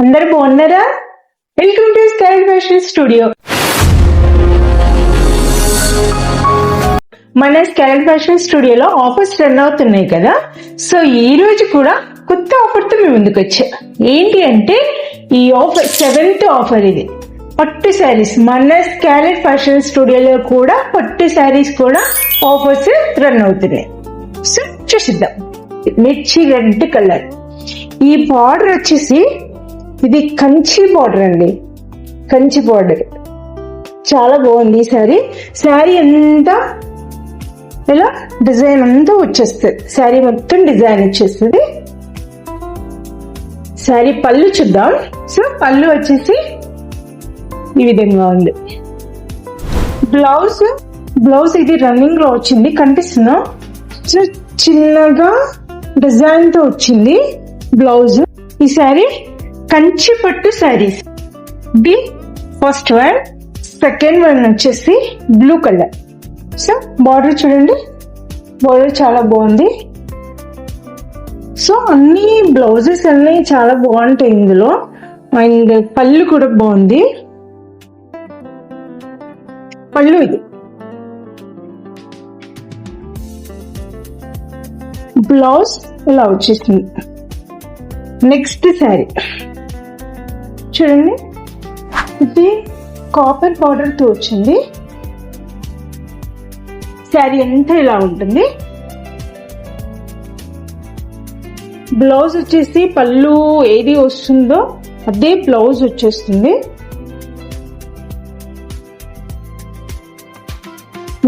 అందరు బాగున్నారా? Welcome to style fashion studio. మన స్టైల్ ఫ్యాషన్ స్టూడియోలో ఆఫర్స్ రన్ అవుతున్నాయి కదా. సో ఈ రోజు కూడా కొత్త ఆఫర్ తో మేము ముందుకు వచ్చా. ఏంటి అంటే ఈ ఆఫర్ 7th ఆఫర్. ఇది పట్టు శారీస్. మన స్కాలెట్ ఫ్యాషన్ స్టూడియోలో కూడా పట్టు శారీస్ కూడా ఆఫర్స్ రన్ అవుతున్నాయి. సో చూసిద్దాం. మిర్చి రెడ్ కలర్. ఈ బార్డర్ వచ్చేసి ఇది కంచి బార్డర్ అండి. కంచి బార్డర్ చాలా బాగుంది. ఈ శారీ అంతా ఇలా డిజైన్ అంతా వచ్చేస్తుంది. శారీ మొత్తం డిజైన్ వచ్చేస్తుంది. శారీ పళ్ళు చూద్దాం. సో పళ్ళు వచ్చేసి ఈ విధంగా ఉంది. బ్లౌజ్ ఇది రన్నింగ్ లో వచ్చింది, కనిపిస్తుందా? సో చిన్నగా డిజైన్ తో వచ్చింది బ్లౌజ్. ఈ శారీ కంచి పట్టు saris. The first one. Second one వచ్చేసి బ్లూ కలర్. సో బార్డర్ చూడండి, బార్డర్ చాలా బాగుంది. సో అన్ని బ్లౌజెస్ అన్ని చాలా బాగుంటాయి ఇందులో. అండ్ పళ్ళు కూడా బాగుంది. పళ్ళు ఇది. బ్లౌజ్ ఇలా వచ్చేసింది. నెక్స్ట్ శారీ చూడండి, ఇది కాపర్ బార్డర్ తో వచ్చింది. శారీ అంతా ఇలా ఉంటుంది. బ్లౌజ్ వచ్చేసి పళ్ళు ఏది వస్తుందో అదే బ్లౌజ్ వచ్చేస్తుంది.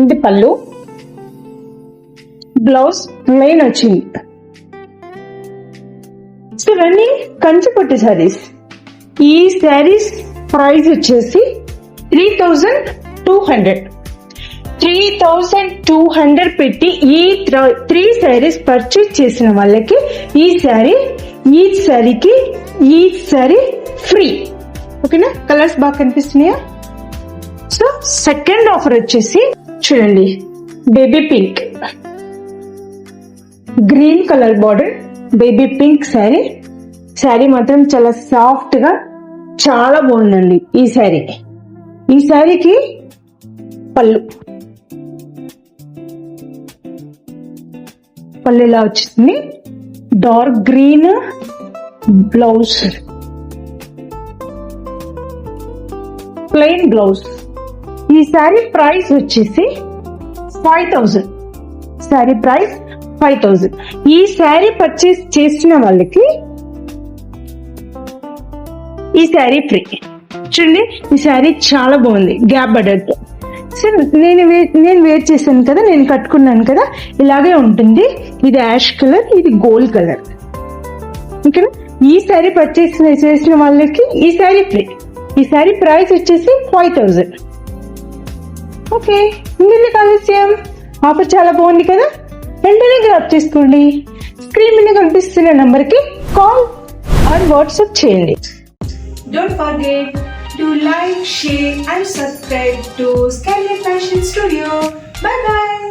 ఇది పళ్ళు. బ్లౌజ్ ప్లెయిన్ వచ్చింది. ఇవన్నీ కంచి పట్టు శారీస్. ఈ శారీస్ ప్రైస్ వచ్చేసి 3200. 3200 పెట్టి ఈ 3 శారీస్ పర్చేజ్ చేసిన వాళ్ళకి ఈ శారీ ఫ్రీ. ఓకేనా? కలర్స్ బాగా కనిపిస్తున్నాయా? సో సెకండ్ ఆఫర్ వచ్చేసి చూడండి, baby pink, green colour border, baby pink sari. Sari మాత్రం చాలా సాఫ్ట్ గా చాలా బాగుందండి. ఈ శారీకి పళ్ళు ఇలా వచ్చింది. Dark green blouse, plain blouse. ఈ శారీ ప్రైస్ వచ్చేసి 5000. శారీ ప్రైస్ 5000. ఈ శారీ పర్చేస్ చేసిన వాళ్ళకి ఈ శారీ ఫ్రీ. చూడండి, ఈ శారీ చాలా బాగుంది, గ్యాప్ బార్డర్ తో. సో నేను వేర్ చేశాను కదా, నేను కట్టుకున్నాను కదా, ఇలాగే ఉంటుంది. ఇది యాష్ కలర్, ఇది గోల్డ్ కలర్. ఓకేనా? ఈ శారీ పర్చేస్ చేసిన వాళ్ళకి ఈ శారీ ఫ్రీ. ఈ శారీ ప్రైస్ వచ్చేసి 5000. ఓకే, ఇంకెందుకు ఆలస్యం? ఆఫర్ చాలా బాగుంది కదా, వెంటనే గ్రాప్ చేసుకోండి. స్క్రీన్ మీద కనిపిస్తున్న నంబర్ కి కాల్ ఆర్ వాట్సాప్ చేయండి. Don't forget to like, share and subscribe to Scarlet Fashion Studio. Bye bye.